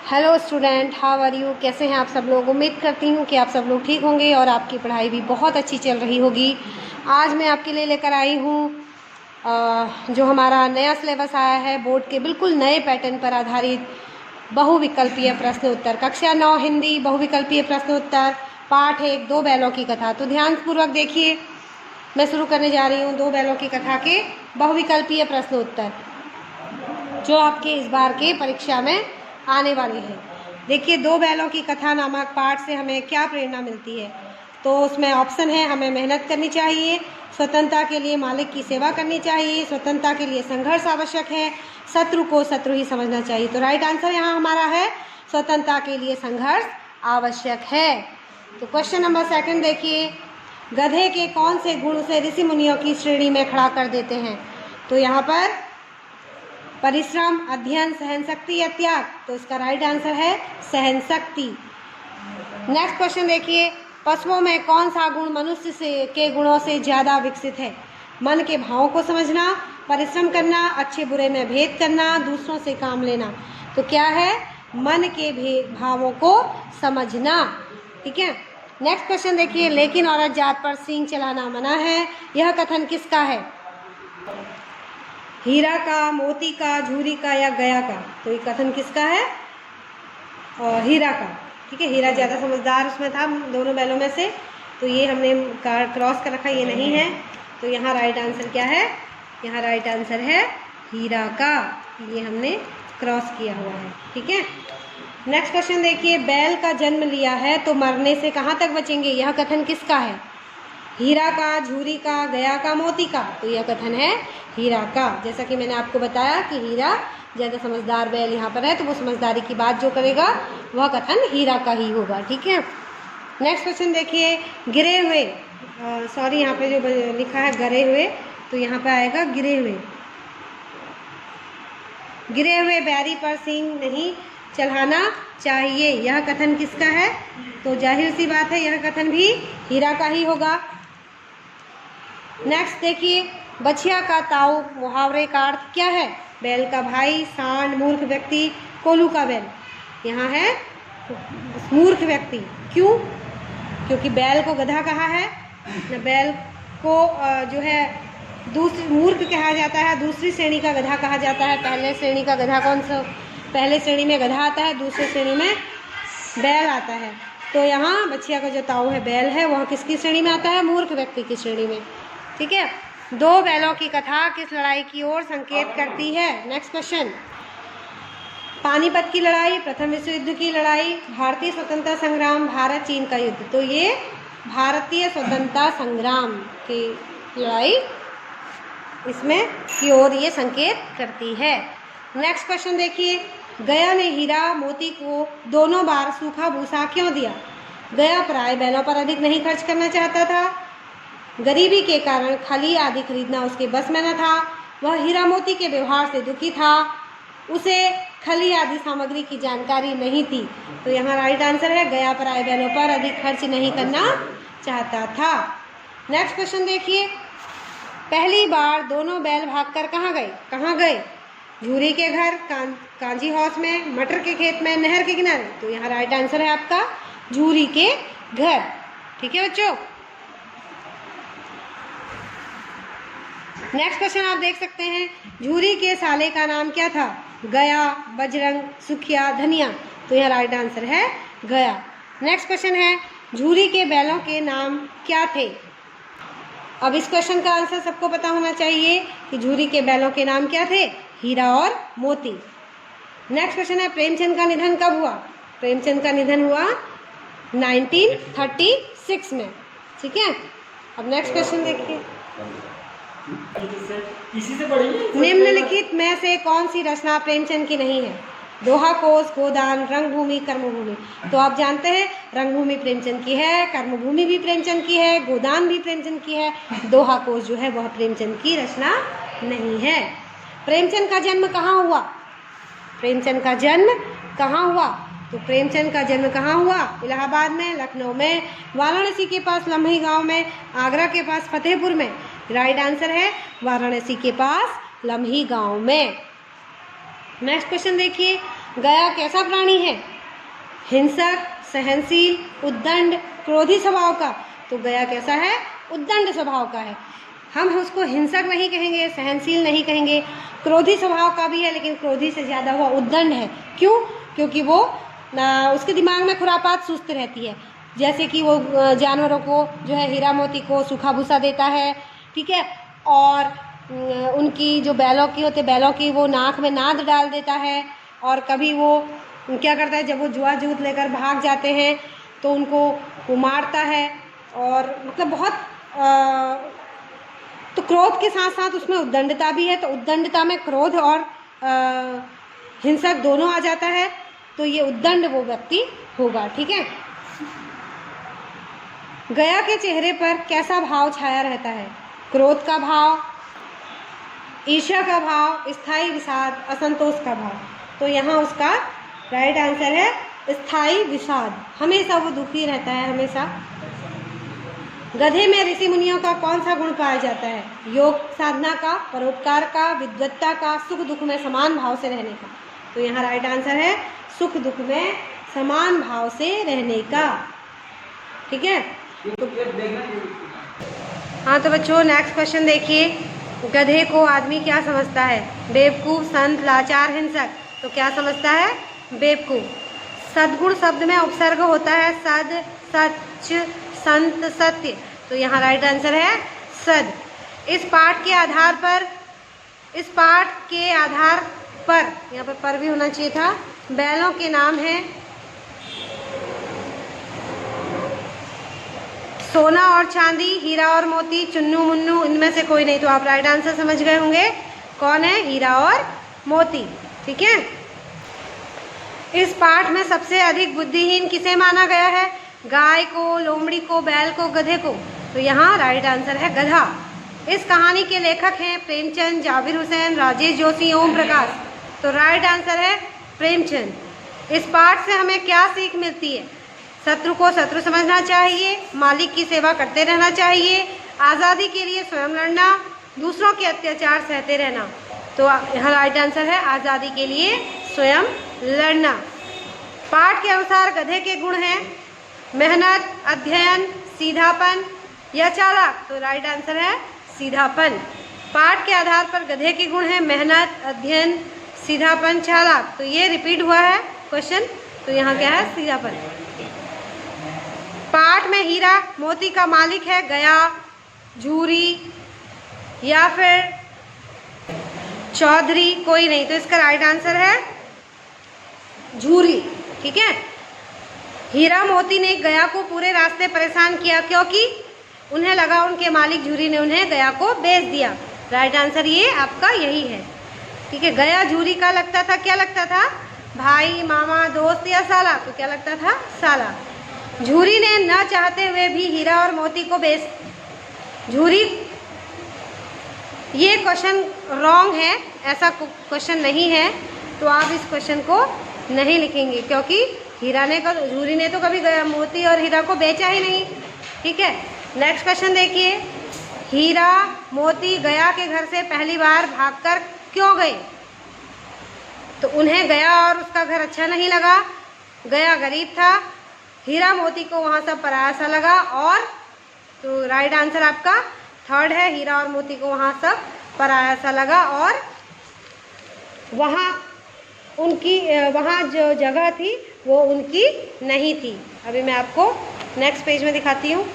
Hello student, how are you. कैसे हैं आप सब लोग। उम्मीद करती हूँ कि आप सब लोग ठीक होंगे और आपकी पढ़ाई भी बहुत अच्छी चल रही होगी। आज मैं आपके लिए लेकर आई हूँ जो हमारा नया सिलेबस आया है, बोर्ड के बिल्कुल नए पैटर्न पर आधारित बहुविकल्पीय प्रश्न उत्तर, कक्षा 9 हिंदी बहुविकल्पीय प्रश्न उत्तर, पाठ 1 दो बैलों की कथा। तो ध्यानपूर्वक देखिए, मैं शुरू करने जा रही हूँ दो बैलों की कथा के बहुविकल्पीय प्रश्न उत्तर जो आपके इस बार के परीक्षा में आने वाली है। देखिए, दो बैलों की कथा नामक पाठ से हमें क्या प्रेरणा मिलती है। तो उसमें ऑप्शन है, हमें मेहनत करनी चाहिए, स्वतंत्रता के लिए मालिक की सेवा करनी चाहिए, स्वतंत्रता के लिए संघर्ष आवश्यक है, शत्रु को शत्रु ही समझना चाहिए। तो राइट आंसर यहाँ हमारा है स्वतंत्रता के लिए संघर्ष आवश्यक है। तो क्वेश्चन नंबर 2 देखिए, गधे के कौन से गुण उसे ऋषि मुनियों की श्रेणी में खड़ा कर देते हैं। तो यहाँ पर परिश्रम, अध्ययन, सहनशक्ति या त्याग। तो इसका राइट आंसर है सहनशक्ति। नेक्स्ट क्वेश्चन देखिए, पशुओं में कौन सा गुण मनुष्य के गुणों से ज़्यादा विकसित है। मन के भावों को समझना, परिश्रम करना, अच्छे बुरे में भेद करना, दूसरों से काम लेना। तो क्या है, मन के भावों को समझना। ठीक है। नेक्स्ट क्वेश्चन देखिए, लेकिन औरत जात पर सींग चलाना मना है। यह कथन किसका है। हीरा का, मोती का, झूरी का या गया का। तो ये कथन किसका है, हीरा का। ठीक है, हीरा ज़्यादा समझदार उसमें था दोनों बैलों में से, तो ये हमने क्रॉस कर रखा, ये नहीं है। तो यहाँ राइट आंसर क्या है, यहाँ राइट आंसर है हीरा का, ये हमने क्रॉस किया हुआ है। ठीक है। नेक्स्ट क्वेश्चन देखिए, बैल का जन्म लिया है तो मरने से कहाँ तक बचेंगे। यह कथन किसका है, हीरा का, झूरी का, गया का, मोती का। तो यह कथन है हीरा का। जैसा कि मैंने आपको बताया कि हीरा ज़्यादा समझदार बैल यहाँ पर है, तो वो समझदारी की बात जो करेगा वह कथन हीरा का ही होगा। ठीक है। नेक्स्ट क्वेश्चन देखिए, गिरे हुए, सॉरी यहाँ पे जो लिखा है गरे हुए, तो यहाँ पे आएगा गिरे हुए। गिरे हुए बैरी पर सींग नहीं चढ़ाना चाहिए। यह कथन किसका है। तो जाहिर सी बात है, यह कथन भी हीरा का ही होगा। नेक्स्ट देखिए, बछिया का ताऊ मुहावरे का अर्थ क्या है। बैल का भाई, सांड, मूर्ख व्यक्ति, कोल्हू का बैल। यहाँ है मूर्ख व्यक्ति। क्यों, क्योंकि बैल को गधा कहा है, बैल को जो है दूसरी मूर्ख कहा जाता है, दूसरी श्रेणी का गधा कहा जाता है। पहले श्रेणी का गधा कौन सा, पहले श्रेणी में गधा आता है, दूसरी श्रेणी में बैल आता है। तो यहाँ बछिया का जो ताऊ है, बैल है, वह किसकी श्रेणी में आता है, मूर्ख व्यक्ति की श्रेणी में। ठीक है। दो बैलों की कथा किस लड़ाई की ओर संकेत करती है। नेक्स्ट क्वेश्चन, पानीपत की लड़ाई, प्रथम विश्व युद्ध की लड़ाई, भारतीय स्वतंत्रता संग्राम, भारत चीन का युद्ध। तो ये भारतीय स्वतंत्रता संग्राम की लड़ाई इसमें की ओर ये संकेत करती है। नेक्स्ट क्वेश्चन देखिए, गया ने हीरा मोती को दोनों बार सूखा भूसा क्यों दिया। गया पराये बैलों पर अधिक नहीं खर्च करना चाहता था, गरीबी के कारण खली आदि खरीदना उसके बस में न था, वह हीरा मोती के व्यवहार से दुखी था, उसे खली आदि सामग्री की जानकारी नहीं थी। तो यहाँ राइट आंसर है, गया पराये बैलों पर अधिक खर्च नहीं करना चाहता था। नेक्स्ट क्वेश्चन देखिए, पहली बार दोनों बैल भागकर कहाँ गए। कहाँ गए, झूरी के घर, कांजी हाउस में, मटर के खेत में, नहर के किनारे। तो यहाँ राइट आंसर है आपका झूरी के घर। ठीक है बच्चों। नेक्स्ट क्वेश्चन आप देख सकते हैं, झूरी के साले का नाम क्या था। गया, बजरंग, सुखिया, धनिया। तो यह राइट आंसर है गया। नेक्स्ट क्वेश्चन है, झूरी के बैलों के नाम क्या थे। अब इस क्वेश्चन का आंसर सबको पता होना चाहिए कि झूरी के बैलों के नाम क्या थे, हीरा और मोती। नेक्स्ट क्वेश्चन है, प्रेमचंद का निधन कब हुआ। प्रेमचंद का निधन हुआ 1936 में। ठीक है। अब नेक्स्ट क्वेश्चन देखिए, निम्नलिखित में से कौन सी रचना प्रेमचंद की नहीं है। दोहा कोश, गोदान, रंगभूमि, कर्मभूमि। तो आप जानते हैं रंगभूमि प्रेमचंद की है, कर्मभूमि भी प्रेमचंद की है, गोदान भी प्रेमचंद की है, दोहा कोश जो है वह प्रेमचंद की रचना नहीं है। प्रेमचंद का जन्म कहाँ हुआ। प्रेमचंद का जन्म कहाँ हुआ। तो प्रेमचंद का जन्म कहाँ हुआ, इलाहाबाद में, लखनऊ में, वाराणसी के पास लम्ही गांव में, आगरा के पास फतेहपुर में। राइट आंसर है वाराणसी के पास लम्ही गांव में। नेक्स्ट क्वेश्चन देखिए, गया कैसा प्राणी है? हिंसक, सहनशील, उद्दंड, क्रोधी स्वभाव का। तो गया कैसा है? उद्दंड स्वभाव का है। हम उसको हिंसक नहीं कहेंगे, सहनशील नहीं कहेंगे, क्रोधी स्वभाव का भी है लेकिन क्रोधी से ज़्यादा हुआ उद्दंड है। क्यों? क्योंकि वो उसके दिमाग में खुरापात सुस्त रहती है। जैसे कि वो जानवरों को जो है हीरा मोती को सूखा भूसा देता है, ठीक है, और उनकी जो बैलों की होते बैलों की वो नाक में नाद डाल देता है। और कभी वो क्या करता है, जब वो जुआ जूत लेकर भाग जाते हैं तो उनको वो मारता है। और मतलब बहुत तो क्रोध के साथ साथ उसमें उद्दंडता भी है। तो उद्दंडता में क्रोध और हिंसक दोनों आ जाता है। तो ये उद्दंड वो व्यक्ति होगा, ठीक है। गया के चेहरे पर कैसा भाव छाया रहता है? क्रोध का भाव, ईर्ष्या का भाव, स्थायी विषाद, असंतोष का भाव। तो यहाँ उसका राइट आंसर है स्थायी विषाद। हमेशा वो दुखी रहता है, हमेशा। गधे में ऋषि मुनियों का कौन सा गुण पाया जाता है? योग साधना का, परोपकार का, विद्वत्ता का, सुख दुख में समान भाव से रहने का। तो यहाँ राइट आंसर है सुख दुख में समान भाव से रहने का, ठीक है। हाँ तो बच्चों नेक्स्ट क्वेश्चन देखिए। गधे को आदमी क्या समझता है? बेवकूफ़, संत, लाचार, हिंसक। तो क्या समझता है? बेवकूफ़। सद्गुण शब्द में उपसर्ग होता है सद, सच, संत, सत्य। तो यहाँ राइट आंसर है सद। इस पाठ के आधार पर यहाँ पर भी होना चाहिए था। बैलों के नाम हैं सोना और चांदी, हीरा और मोती, चुन्नू मुन्नू। इनमें से कोई नहीं। तो आप राइट आंसर समझ गए होंगे कौन है? हीरा और मोती, ठीक है। इस पाठ में सबसे अधिक बुद्धिहीन किसे माना गया है? गाय को, लोमड़ी को, बैल को, गधे को। तो यहाँ राइट आंसर है गधा। इस कहानी के लेखक हैं प्रेमचंद, जाबिर हुसैन, राजेश जोशी, ओम प्रकाश। तो राइट आंसर है प्रेमचंद। इस पाठ से हमें क्या सीख मिलती है? शत्रु को शत्रु समझना चाहिए, मालिक की सेवा करते रहना चाहिए, आज़ादी के लिए स्वयं लड़ना, दूसरों के अत्याचार सहते रहना। तो यहाँ राइट आंसर है आज़ादी के लिए स्वयं लड़ना। पाठ के अनुसार गधे के गुण हैं मेहनत, अध्ययन, सीधापन या चालाक। तो राइट आंसर है सीधापन। पाठ के आधार पर गधे के गुण हैं मेहनत, अध्ययन, सीधापन, चालाक। तो ये रिपीट हुआ है क्वेश्चन। तो यहाँ क्या है? सीधापन। पाठ में हीरा मोती का मालिक है गया, झूरी या फिर चौधरी, कोई नहीं। तो इसका राइट आंसर है झूरी, ठीक है। हीरा मोती ने गया को पूरे रास्ते परेशान किया क्योंकि उन्हें लगा उनके मालिक झूरी ने उन्हें गया को बेच दिया। राइट आंसर ये आपका यही है, ठीक है। गया झूरी का लगता था, क्या लगता था? भाई, मामा, दोस्त या साला। तो क्या लगता था? साला। झूरी ने न चाहते हुए भी हीरा और मोती को बेच। झूरी, ये क्वेश्चन रॉन्ग है, ऐसा क्वेश्चन नहीं है। तो आप इस क्वेश्चन को नहीं लिखेंगे क्योंकि झूरी ने तो कभी मोती और हीरा को बेचा ही नहीं, ठीक है। नेक्स्ट क्वेश्चन देखिए। हीरा मोती गया के घर से पहली बार भागकर क्यों गए? तो उन्हें गया और उसका घर अच्छा नहीं लगा। गया गरीब था, हीरा मोती को वहाँ सब पराया सा लगा। और तो राइट आंसर आपका थर्ड है, हीरा और मोती को वहाँ सब पराया सा लगा। और वहाँ जो जगह थी वो उनकी नहीं थी। अभी मैं आपको नेक्स्ट पेज में दिखाती हूँ।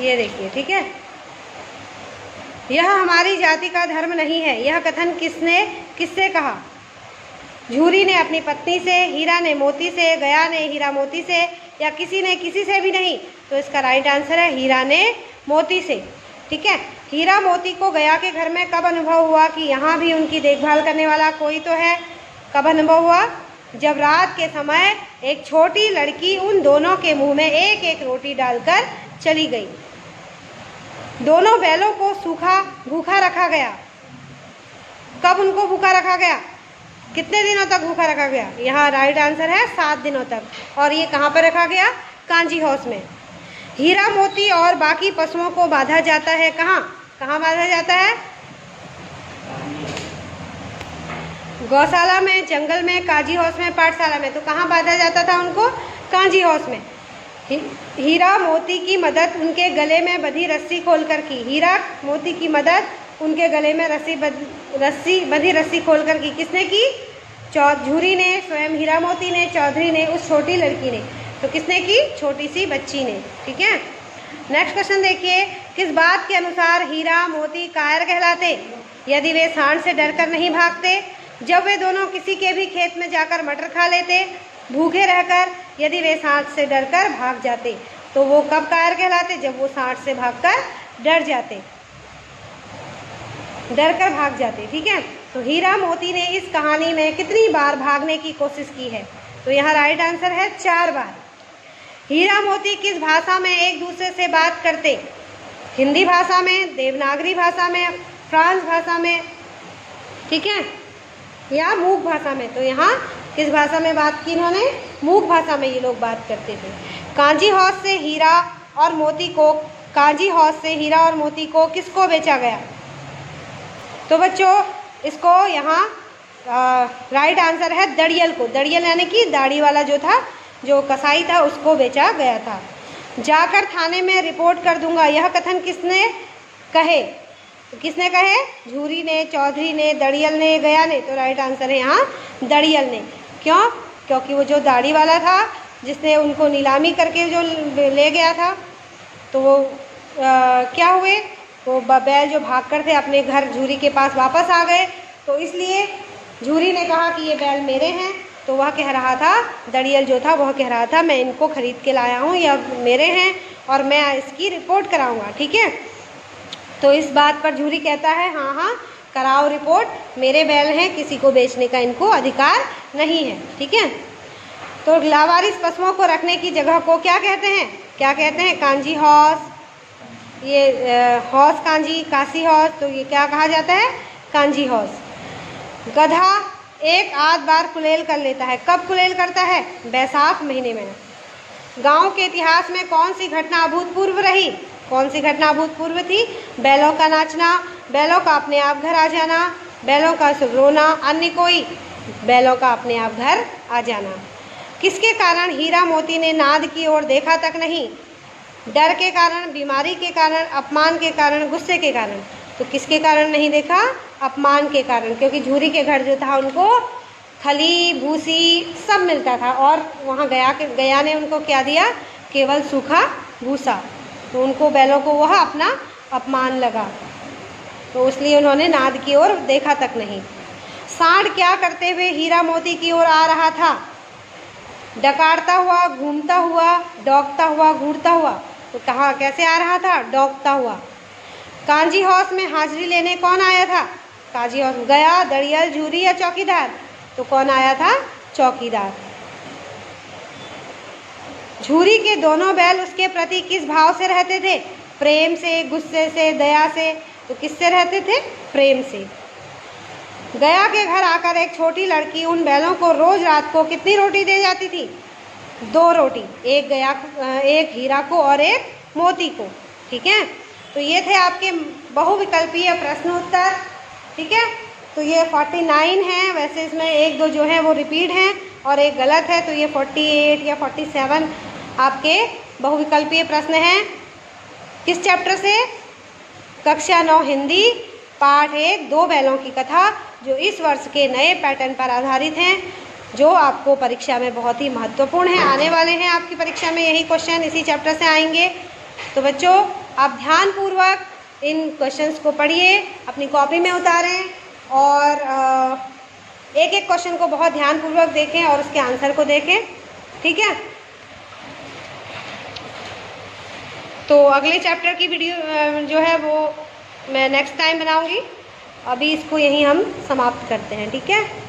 ये देखिए, ठीक है। यह हमारी जाति का धर्म नहीं है। यह कथन किससे कहा? झूरी ने अपनी पत्नी से, हीरा ने मोती से, गया ने हीरा मोती से, या किसी ने किसी से भी नहीं। तो इसका राइट आंसर है हीरा ने मोती से, ठीक है। हीरा मोती को गया के घर में कब अनुभव हुआ कि यहाँ भी उनकी देखभाल करने वाला कोई तो है? कब अनुभव हुआ? जब रात के समय एक छोटी लड़की उन दोनों के मुंह में एक एक रोटी डालकर चली गई। दोनों बैलों को भूखा रखा गया। कब उनको भूखा रखा गया? कितने दिनों तक भूखा रखा गया? यहाँ राइट आंसर है 7 दिनों तक। और ये कहाँ पर रखा गया? कांजी हाउस में। हीरा मोती और बाकी पशुओं को बांधा जाता है कहाँ? कहाँ बांधा जाता है? गौशाला में, जंगल में, काजी हाउस में, पाठशाला में। तो कहाँ बांधा जाता था उनको? काजी हाउस में। हीरा मोती की मदद उनके गले में बंधी रस्सी खोलकर की। हीरा मोती की मदद उनके गले में बंधी रस्सी खोलकर की। किसने की? झूरी ने, स्वयं हीरा मोती ने, चौधरी ने, उस छोटी लड़की ने। तो किसने की? छोटी सी बच्ची ने। ठीक है, नेक्स्ट क्वेश्चन देखिए। किस बात के अनुसार हीरा मोती कायर कहलाते? यदि वे सांड से डरकर नहीं भागते, जब वे दोनों किसी के भी खेत में जाकर मटर खा लेते, भूखे रहकर, यदि वे सांड से डरकर भाग जाते। तो वो कब कायर कहलाते? जब वो सांड से भागकर डर भाग जाते। ठीक है, तो हीरा मोती ने इस कहानी में कितनी बार भागने की कोशिश की है? तो यहाँ राइट आंसर है 4 बार। हीरा मोती किस भाषा में एक दूसरे से बात करते? हिंदी भाषा में, देवनागरी भाषा में, फ्रांस भाषा में, ठीक है, या मूक भाषा में। तो यहाँ किस भाषा में बात की इन्होंने? मूक भाषा में ये लोग बात करते थे। काजी हाउस से हीरा और मोती को किसको बेचा गया? तो बच्चों इसको यहाँ राइट आंसर है दड़ियल को। दड़ियल यानी कि दाढ़ी वाला जो था, जो कसाई था, उसको बेचा गया था। जाकर थाने में रिपोर्ट कर दूंगा, यह कथन किसने कहे? किसने कहे? झूरी ने, चौधरी ने, दड़ियल ने, गया ने। तो राइट आंसर है यहाँ दड़ियल ने। क्यों? क्योंकि वो जो दाढ़ी वाला था, जिसने उनको नीलामी करके जो ले गया था, तो वो क्या हुए? वो बैल जो भाग कर थे अपने घर झूरी के पास वापस आ गए। तो इसलिए झूरी ने कहा कि ये बैल मेरे हैं। तो वह कह रहा था, दड़ियल जो था वह कह रहा था, मैं इनको खरीद के लाया हूँ, यह मेरे हैं और मैं इसकी रिपोर्ट कराऊंगा। ठीक है, तो इस बात पर झूरी कहता है, हाँ हाँ कराओ रिपोर्ट, मेरे बैल हैं, किसी को बेचने का इनको अधिकार नहीं है। ठीक है, तो लावारिस पशुओं को रखने की जगह को क्या कहते हैं? क्या कहते हैं? कांजी हाउस, ये हाउस कांजी, काशी हाउस। तो ये क्या कहा जाता है? कांजी हाउस। गधा एक आध बार कुलेल कर लेता है। कब कुलेल करता है? बैसाख महीने में। गांव के इतिहास में कौन सी घटना अभूतपूर्व रही? कौन सी घटना अभूतपूर्व थी? बैलों का नाचना, बैलों का अपने आप घर आ जाना, बैलों का रोना, अन्य कोई? बैलों का अपने आप घर आ जाना। किसके कारण हीरा मोती ने नाद की ओर देखा तक नहीं? डर के कारण, बीमारी के कारण, अपमान के कारण, गुस्से के कारण। तो किसके कारण नहीं देखा? अपमान के कारण, क्योंकि झूरी के घर जो था उनको खली भूसी सब मिलता था और वहाँ गया ने उनको क्या दिया? केवल सूखा भूसा। तो उनको, बैलों को वह अपना अपमान लगा, तो इसलिए उन्होंने नाद की ओर देखा तक नहीं। सांड क्या करते हुए हीरा मोती की ओर आ रहा था? डकारता हुआ, घूमता हुआ, डौकता हुआ, घूरता हुआ। तो कहाँ, कैसे आ रहा था? डौकता हुआ। कांजी हाउस में हाजिरी लेने कौन आया था? काजी हाउस गया, दड़ियल, झूरी या चौकीदार? तो कौन आया था? चौकीदार। झूरी के दोनों बैल उसके प्रति किस भाव से रहते थे? प्रेम से, गुस्से से, दया से। तो किससे रहते थे? प्रेम से। गया के घर आकर एक छोटी लड़की उन बैलों को रोज रात को कितनी रोटी दे जाती थी? 2 रोटी, एक हीरा को और एक मोती को। ठीक है, तो ये थे आपके बहुविकल्पीय प्रश्न उत्तर। ठीक है, तो ये 49 हैं, वैसे इसमें 1-2 जो हैं वो रिपीट हैं और एक गलत है, तो ये 48 या 47 आपके बहुविकल्पीय प्रश्न हैं। किस चैप्टर से? कक्षा 9 हिंदी, पाठ 1 2 बैलों की कथा, जो इस वर्ष के नए पैटर्न पर आधारित हैं, जो आपको परीक्षा में बहुत ही महत्वपूर्ण है। आने वाले हैं आपकी परीक्षा में यही क्वेश्चन इसी चैप्टर से आएंगे। तो बच्चों आप ध्यानपूर्वक इन क्वेश्चंस को पढ़िए, अपनी कॉपी में उतारें और एक एक क्वेश्चन को बहुत ध्यानपूर्वक देखें और उसके आंसर को देखें। ठीक है, तो अगले चैप्टर की वीडियो जो है वो मैं नेक्स्ट टाइम बनाऊंगी। अभी इसको यहीं हम समाप्त करते हैं। ठीक है।